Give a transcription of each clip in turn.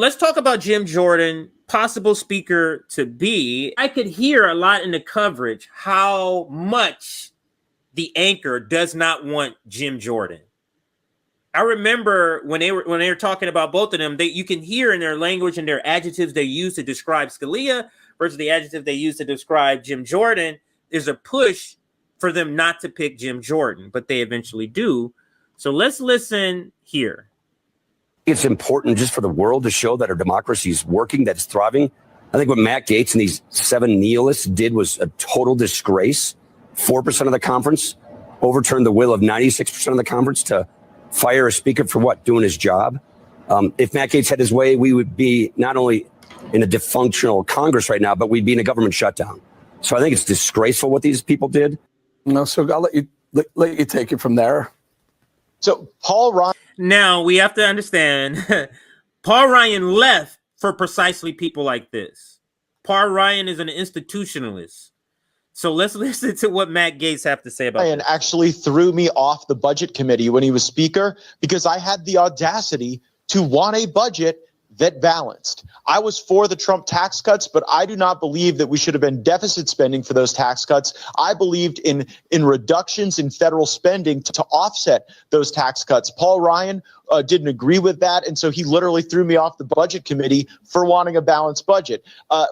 let's talk about Jim Jordan, possible speaker to be. I could hear a lot in the coverage how much the anchor does not want Jim Jordan. I remember when they were talking about both of them, you can hear in their language and their adjectives they use to describe Scalia versus the adjective they use to describe Jim Jordan. There's a push for them not to pick Jim Jordan, but they eventually do. So let's listen here. It's important just for the world to show that our democracy is working, that it's thriving. I think what Matt Gaetz and these 7 nihilists did was a total disgrace. 4% of the conference overturned the will of 96% of the conference to fire a speaker for what? Doing his job. If Matt Gaetz had his way, we would be not only in a dysfunctional Congress right now, but we'd be in a government shutdown. So I think it's disgraceful what these people did. No, so I'll let you take it from there. So Paul Ryan. Now we have to understand, Paul Ryan left for precisely people like this. Paul Ryan is an institutionalist. So let's listen to what Matt Gaetz have to say about Ryan this. Actually threw me off the budget committee when he was speaker because I had the audacity to want a budget that balanced. I was for the Trump tax cuts, but I do not believe that we should have been deficit spending for those tax cuts. I believed in reductions in federal spending to offset those tax cuts. Paul Ryan didn't agree with that, and so he literally threw me off the budget committee for wanting a balanced budget.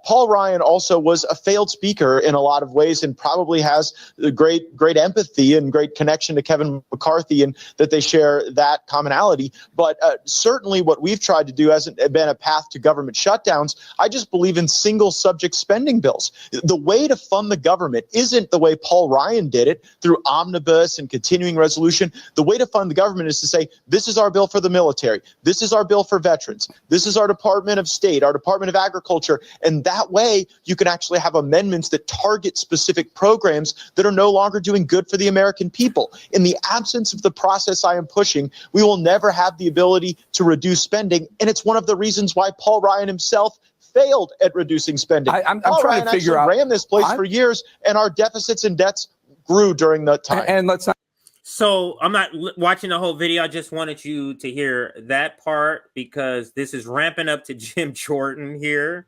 Paul Ryan also was a failed speaker in a lot of ways and probably has great empathy and great connection to Kevin McCarthy, and that they share that commonality. But certainly what we've tried to do hasn't been a path to government shutdowns. I just believe in single subject spending bills. The way to fund the government isn't the way Paul Ryan did it through omnibus and continuing resolution. The way to fund the government is to say, this is our bill for the military. This is our bill for veterans. This is our Department of State, our Department of Agriculture. And that way you can actually have amendments that target specific programs that are no longer doing good for the American people. In the absence of the process I am pushing, we will never have the ability to reduce spending. And it's one of the reasons why Paul Ryan himself failed at reducing spending. I'm Paul trying Ryan to figure out. ran this place for years, and our deficits and debts grew during that time. And let's not. So I'm not watching the whole video. I just wanted you to hear that part because this is ramping up to Jim Jordan here.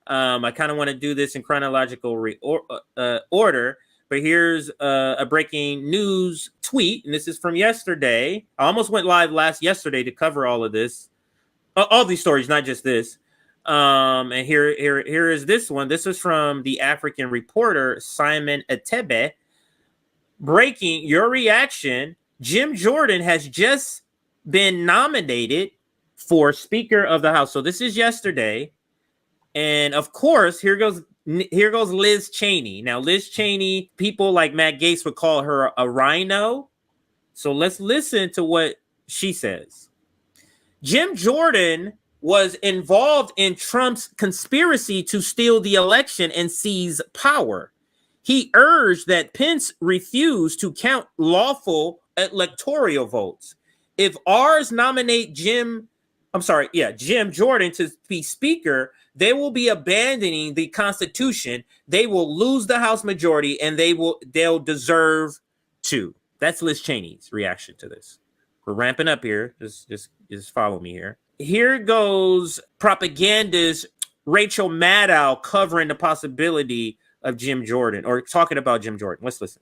I kind of want to do this in chronological order, but here's a breaking news tweet, and this is from yesterday. I almost went live yesterday to cover all of this, all these stories, not just this. And here is this one. This is from the African reporter Simon Atebe. Breaking your reaction. Jim Jordan has just been nominated for Speaker of the House. So this is yesterday. And of course, here goes Liz Cheney. Now, Liz Cheney, people like Matt Gaetz would call her a rhino. So let's listen to what she says. Jim Jordan was involved in Trump's conspiracy to steal the election and seize power. He urged that Pence refuse to count lawful electoral votes. If ours nominate Jim Jordan to be speaker, they will be abandoning the Constitution. They will lose the House majority, and they'll deserve to. That's Liz Cheney's reaction to this. We're ramping up here. Just follow me here. Here goes propagandist Rachel Maddow covering the possibility of Jim Jordan, or talking about Jim Jordan. Let's listen.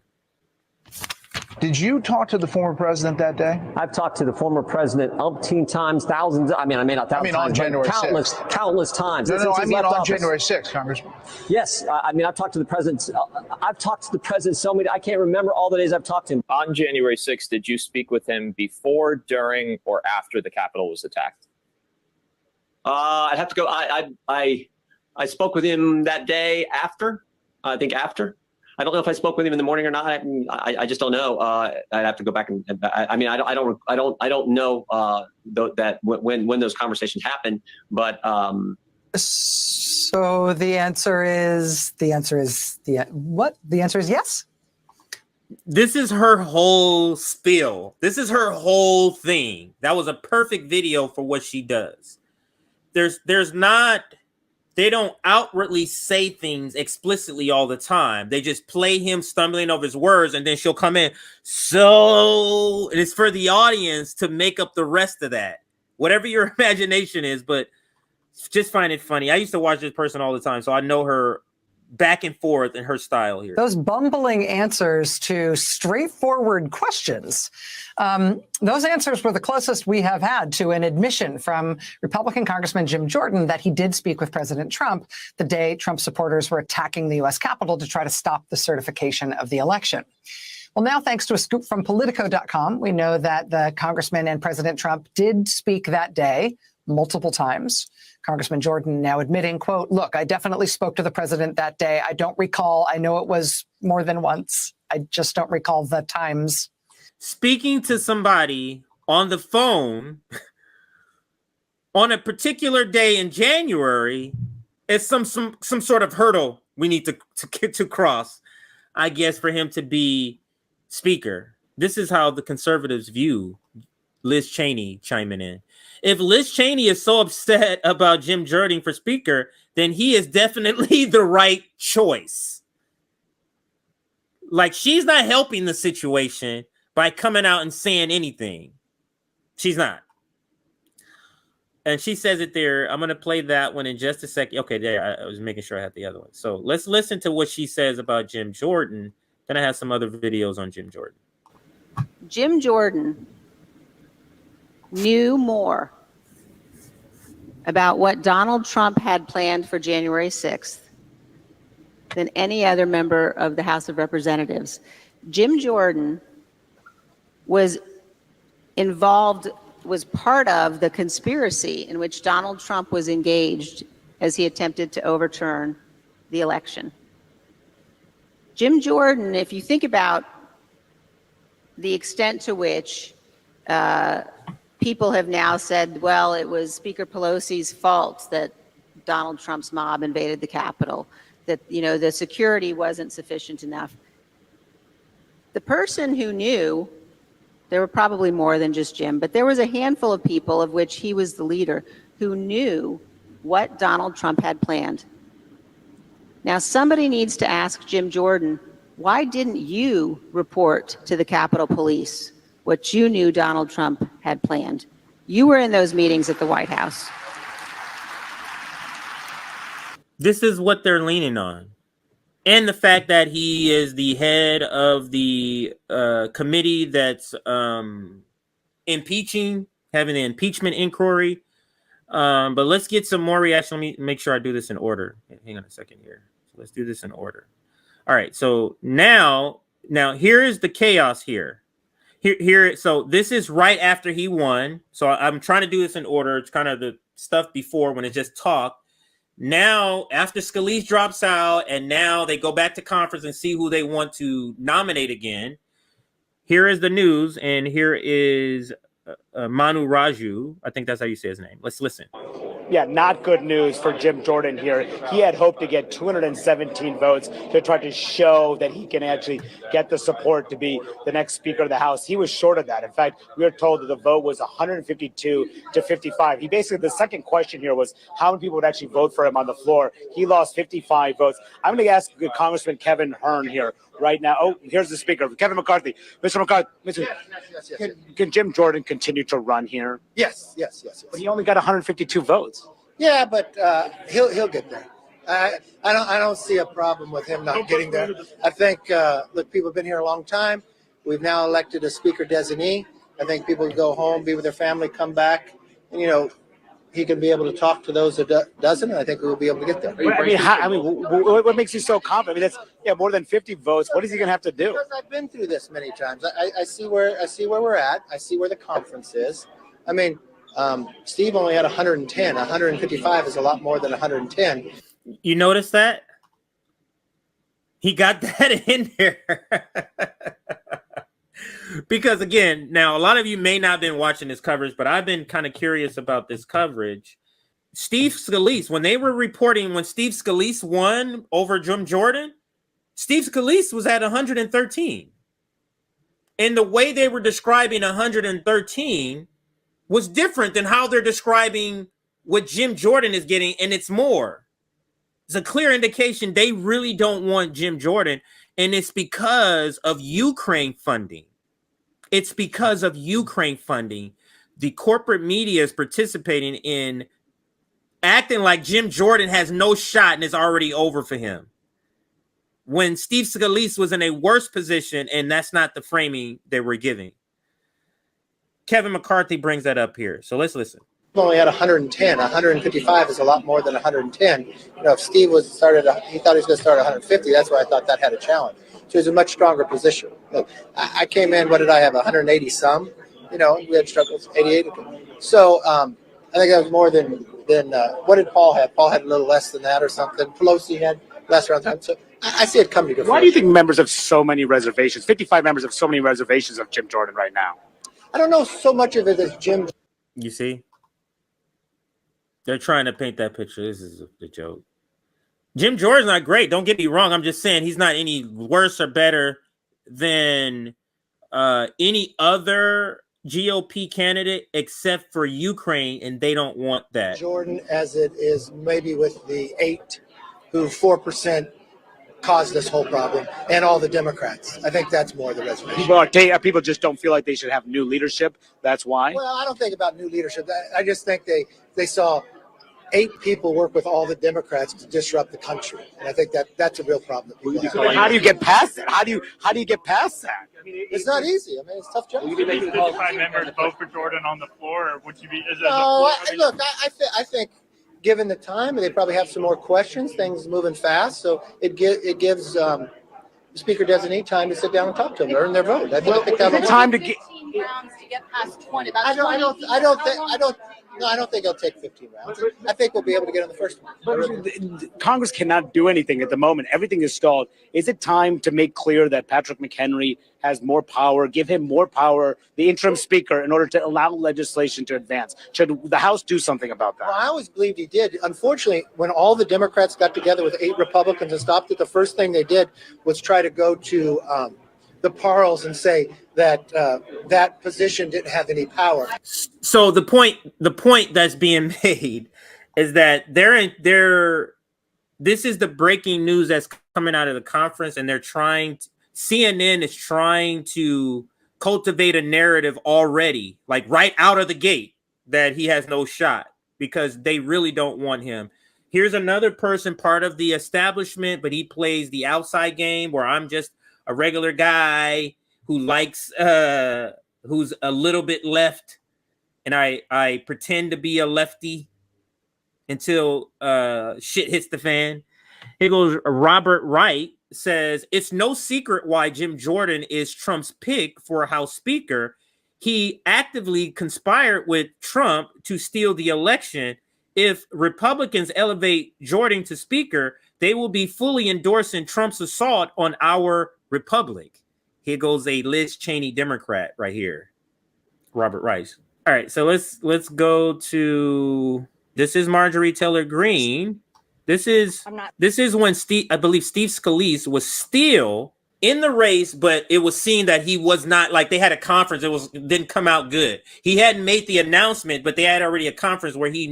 Did you talk to the former president that day? I've talked to the former president umpteen times, thousands. I mean not thousands. On January 6th. Countless times. No, I mean on January 6th, Congressman. Yes, I've talked to the president. I've talked to the president so many. I can't remember all the days I've talked to him. On January 6th, did you speak with him before, during, or after the Capitol was attacked? I'd have to go. I spoke with him that day after. I think after. I don't know if I spoke with him in the morning or not. I just don't know. I'd have to go back and I don't know that when those conversations happened. But so the answer is what? The answer is yes. This is her whole spiel. This is her whole thing. That was a perfect video for what she does. There's not. They don't outwardly say things explicitly all the time. They just play him stumbling over his words, and then she'll come in. And it's for the audience to make up the rest of that, whatever your imagination is. But Just find it funny. I used to watch this person all the time, so I know her back and forth in her style here. Those bumbling answers to straightforward questions. Those answers were the closest we have had to an admission from Republican Congressman Jim Jordan that he did speak with President Trump the day Trump supporters were attacking the U.S. Capitol to try to stop the certification of the election. Well, now, thanks to a scoop from Politico.com, we know that the congressman and President Trump did speak that day multiple times. Congressman Jordan now admitting, quote, look, I definitely spoke to the president that day. I don't recall. I know it was more than once. I just don't recall the times. Speaking to somebody on the phone on a particular day in January is some sort of hurdle we need to cross, I guess, for him to be speaker. This is how the conservatives view Liz Cheney chiming in. If Liz Cheney is so upset about Jim Jordan for speaker, then he is definitely the right choice. Like, she's not helping the situation by coming out and saying anything. She's not. And she says it there. I'm going to play that one in just a second. Okay, there. I was making sure I had the other one. So let's listen to what she says about Jim Jordan. Then I have some other videos on Jim Jordan. Jim Jordan knew more about what Donald Trump had planned for January 6th than any other member of the House of Representatives. Jim Jordan was involved, was part of the conspiracy in which Donald Trump was engaged as he attempted to overturn the election. Jim Jordan, if you think about the extent to which people have now said, well, it was Speaker Pelosi's fault that Donald Trump's mob invaded the Capitol, that, you know, the security wasn't sufficient enough. The person who knew, there were probably more than just Jim, but there was a handful of people, of which he was the leader, who knew what Donald Trump had planned. Now, somebody needs to ask Jim Jordan, why didn't you report to the Capitol Police what you knew Donald Trump had planned? You were in those meetings at the White House. This is what they're leaning on. And the fact that he is the head of the committee that's impeaching, having an impeachment inquiry. But let's get some more reaction. Let me make sure I do this in order. Hang on a second here. So let's do this in order. All right. So now here is the chaos here. So this is right after he won. So I'm trying to do this in order. It's kind of the stuff before when it just talk. Now, after Scalise drops out, and now they go back to conference and see who they want to nominate again. Here is the news, and here is Manu Raju. I think that's how you say his name. Let's listen. Yeah, not good news for Jim Jordan here. He had hoped to get 217 votes to try to show that he can actually get the support to be the next Speaker of the House. He was short of that. In fact, we were told that the vote was 152 to 55. He basically, the second question here was how many people would actually vote for him on the floor. He lost 55 votes. I'm going to ask Congressman Kevin Hern here right now. Oh, here's the Speaker, Kevin McCarthy. Mr. McCarthy, yes. Can Jim Jordan continue to run here? Yes. But he only got 152 votes. Yeah, but he'll get there. I don't see a problem with him not getting there. I think look, people have been here a long time. We've now elected a speaker designee. I think people go home, be with their family, come back, and he can be able to talk to those that doesn't. And I think we'll be able to get there. What makes you so confident? I mean, that's more than 50 votes. What is he going to have to do? Because I've been through this many times. I see where we're at. I see where the conference is. I mean, Steve only had 110. 155 is a lot more than 110. You notice that? He got that in there. Because, again, now a lot of you may not have been watching this coverage, but I've been kind of curious about this coverage. Steve Scalise, when they were reporting when Steve Scalise won over Jim Jordan, Steve Scalise was at 113. And the way they were describing 113 was different than how they're describing what Jim Jordan is getting, and it's more. It's a clear indication they really don't want Jim Jordan, and it's because of Ukraine funding. It's because of Ukraine funding. The corporate media is participating in acting like Jim Jordan has no shot and it's already over for him. When Steve Scalise was in a worse position, and that's not the framing they were giving. Kevin McCarthy brings that up here. So let's listen. Only had 110. 155 is a lot more than 110. You know, if Steve he thought he was going to start 150. That's why I thought that had a challenge. So he's a much stronger position. Look, I came in. What did I have? 180 some. You know, we had struggles. 88. So I think that was more than what did Paul have? Paul had a little less than that or something. Pelosi had less around time. So I see it coming to fruition. Why do you think members have so many reservations? 55 members have so many reservations of Jim Jordan right now. I don't know so much of it as Jim. You see? They're trying to paint that picture. This is a joke. Jim Jordan's not great. Don't get me wrong. I'm just saying he's not any worse or better than any other GOP candidate except for Ukraine, and they don't want that. Jordan, as it is maybe with the 8 who 4% caused this whole problem, and all the Democrats. I think that's more the reservation. People just don't feel like they should have new leadership. That's why. Well, I don't think about new leadership. I just think they saw 8 people work with all the Democrats to disrupt the country, and I think that's a real problem that people have. How do you get past that? How do you get past that? I mean, it's not easy. I mean, it's a tough job. Will you be making 55 members vote for Jordan on the floor, or would you be? No, I think given the time, they probably have some more questions. Things moving fast, so it gives the speaker designee time to sit down and talk to them, earn their vote. I think that'll time to get rounds to get past 20. I don't think it'll take 15 rounds. I think we'll be able to get on the first one. But Congress cannot do anything at the moment. Everything is stalled. Is it time to make clear that Patrick McHenry has more power, give him more power, the interim speaker, in order to allow legislation to advance? Should the House do something about that? Well, I always believed he did. Unfortunately, when all the Democrats got together with 8 Republicans and stopped it, the first thing they did was try to go to the Parles and say that that position didn't have any power. So the point that's being made is that this is the breaking news that's coming out of the conference, and CNN is trying to cultivate a narrative already, like right out of the gate, that he has no shot because they really don't want him. Here's another person, part of the establishment, but he plays the outside game where I'm just a regular guy who likes who's a little bit left, and I pretend to be a lefty until shit hits the fan. Here goes Robert Wright says, it's no secret why Jim Jordan is Trump's pick for House Speaker. He actively conspired with Trump to steal the election. If Republicans elevate Jordan to Speaker, they will be fully endorsing Trump's assault on our republic. Here goes a Liz Cheney Democrat right here. Robert Rice. All right, so let's go to, this is Marjorie Taylor Greene. This is when I believe Steve Scalise was still in the race, but it was seen that he was not, like they had a conference, it didn't come out good. He hadn't made the announcement, but they had already a conference where he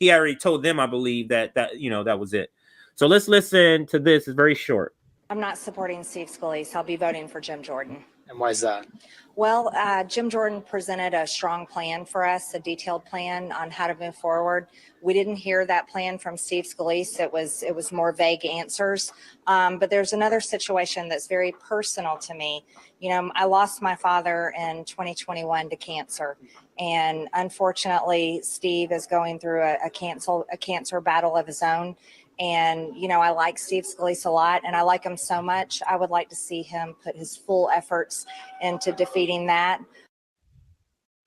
already told them, I believe, that was it. So let's listen to this. It's very short. I'm not supporting Steve Scalise. I'll be voting for Jim Jordan. And why is that? Well, Jim Jordan presented a strong plan for us, a detailed plan on how to move forward. We didn't hear that plan from Steve Scalise. It was more vague answers. But there's another situation that's very personal to me. You know, I lost my father in 2021 to cancer. And unfortunately, Steve is going through a cancer battle of his own. And, you know, I like Steve Scalise a lot, and I like him so much. I would like to see him put his full efforts into defeating that.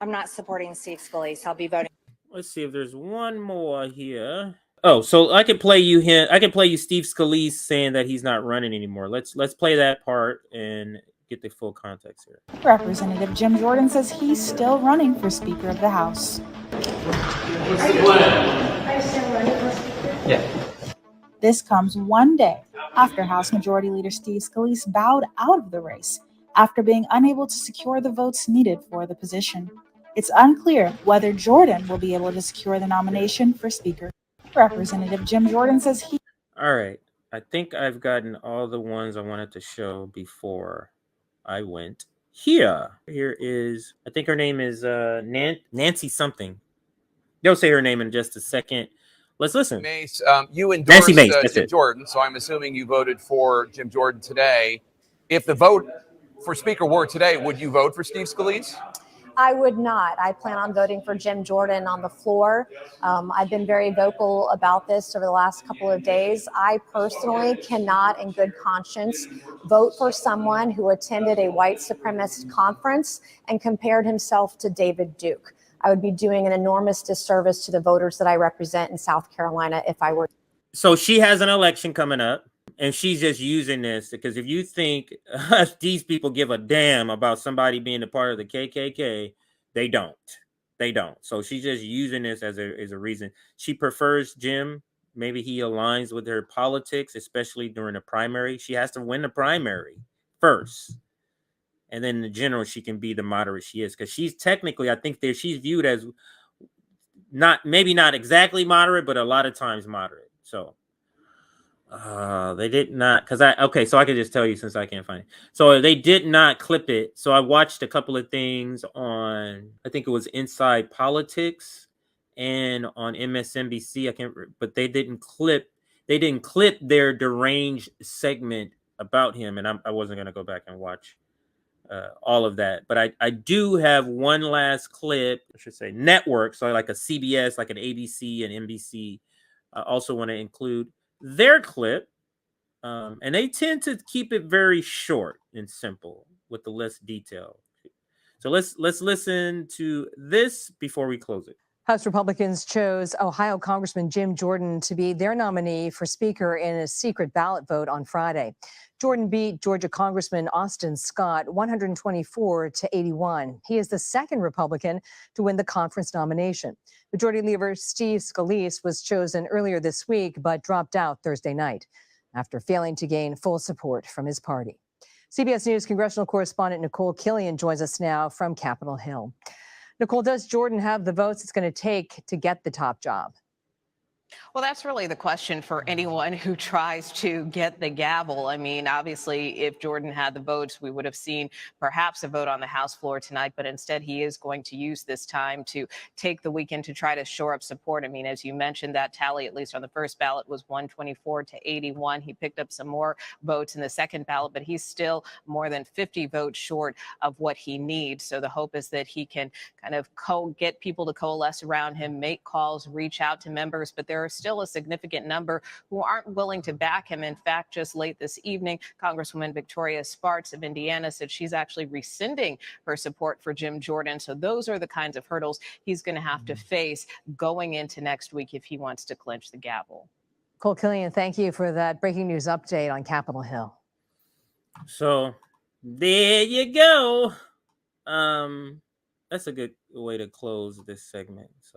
I'm not supporting Steve Scalise. I'll be voting. Let's see if there's one more here. Oh, so I can play you Steve Scalise saying that he's not running anymore. Let's play that part and get the full context here. Representative Jim Jordan says he's still running for Speaker of the House. Yeah. This comes one day after House Majority Leader Steve Scalise bowed out of the race after being unable to secure the votes needed for the position. It's unclear whether Jordan will be able to secure the nomination for Speaker. Representative Jim Jordan says he... All right. I think I've gotten all the ones I wanted to show before I went here. Here is, I think her name is Nancy something. They'll say her name in just a second. Let's listen. Mace, you endorsed Mace, that's Jim it. Jordan, so I'm assuming you voted for Jim Jordan today. If the vote for Speaker were today, would you vote for Steve Scalise? I would not. I plan on voting for Jim Jordan on the floor. I've been very vocal about this over the last couple of days. I personally cannot, in good conscience, vote for someone who attended a white supremacist conference and compared himself to David Duke. I would be doing an enormous disservice to the voters that I represent in South Carolina if I were. So she has an election coming up, and she's just using this because if you think these people give a damn about somebody being a part of the KKK, they don't. They don't. So she's just using this as a reason. She prefers Jim. Maybe he aligns with her politics, especially during the primary. She has to win the primary first. And then in the general, she can be the moderate she is. Because she's technically, I think that she's viewed as maybe not exactly moderate, but a lot of times moderate. So they did not, so I could just tell you since I can't find it. So they did not clip it. So I watched a couple of things on, I think it was Inside Politics and on MSNBC. But they didn't clip their deranged segment about him. And I wasn't going to go back and watch all of that. But I do have one last clip, I should say network. So like a CBS, like an ABC and NBC. I also want to include their clip. And they tend to keep it very short and simple with the less detail. So let's listen to this before we close it. House Republicans chose Ohio Congressman Jim Jordan to be their nominee for Speaker in a secret ballot vote on Friday. Jordan beat Georgia Congressman Austin Scott 124-81. He is the second Republican to win the conference nomination. Majority Leader Steve Scalise was chosen earlier this week, but dropped out Thursday night after failing to gain full support from his party. CBS News congressional correspondent Nicole Killian joins us now from Capitol Hill. Nicole, does Jordan have the votes it's going to take to get the top job? Well, that's really the question for anyone who tries to get the gavel. I mean, obviously, if Jordan had the votes, we would have seen perhaps a vote on the House floor tonight. But instead, he is going to use this time to take the weekend to try to shore up support. I mean, as you mentioned, that tally, at least on the first ballot, was 124-81. He picked up some more votes in the second ballot, but he's still more than 50 votes short of what he needs. So the hope is that he can kind of get people to coalesce around him, make calls, reach out to members. But there are still a significant number who aren't willing to back him. In fact, just late this evening, Congresswoman Victoria Spartz of Indiana said she's actually rescinding her support for Jim Jordan. So those are the kinds of hurdles he's going to have to face going into next week if he wants to clinch the gavel. Nicole Killian, thank you for that breaking news update on Capitol Hill. So there you go. That's a good way to close this segment. So